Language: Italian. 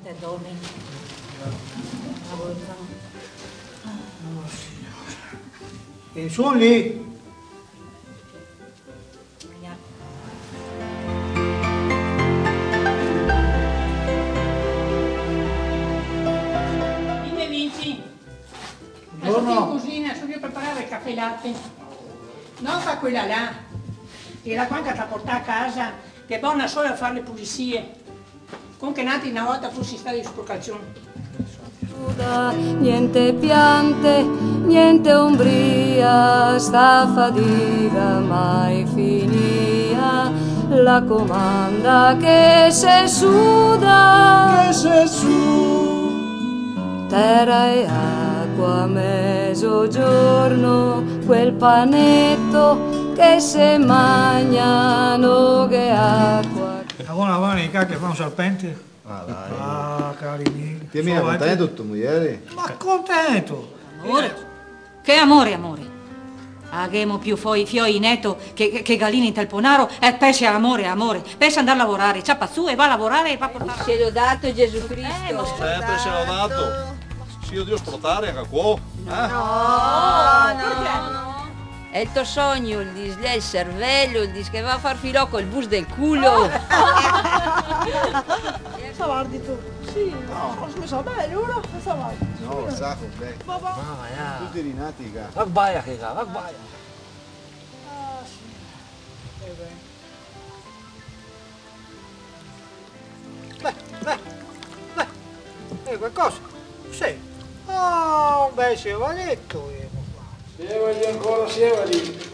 Buonanotte, dormi. E sono lì. Dimmi Vinci. Adesso ti in cucina, sto io a preparare il caffè latte. Non fa quella là. Era qua che ti portata a casa, che è buona solo a fare le pulizie. Comunque nati una volta fossi stati di sporcazione. Niente piante, niente ombria, sta fatica mai finia, la comanda che se suda, terra e acqua, mezzogiorno, quel panetto che se mangiano che acqua. Allora va nei cacchi, fa un serpente. Ah, dai. Ah, cari miei. Ti mi contento tu, moglie? Ma contento. Amore? Che amore, amore? Aghemo più fioi in netto che galline in telponaro e pesce amore, amore. Pesce andare a lavorare, ciappa su e va a lavorare e va a portare. Ce l'ho dato Gesù Cristo. Sempre ce l'ho dato. Sì, io devo sportare anche qua. No. È il tuo sogno, il dis, lei il cervello, il dis che va a far filò col bus del culo. Savardi tu? Sì, no, mi sa bene, ora? Savardi. No, sa con te. Baba. Tutti rinati qua. Vak baia che ga, vak baia. Ah, sì. Beh, qualcosa? Sì. Ah, un bel scivaletto. Sievali ancora, sievali.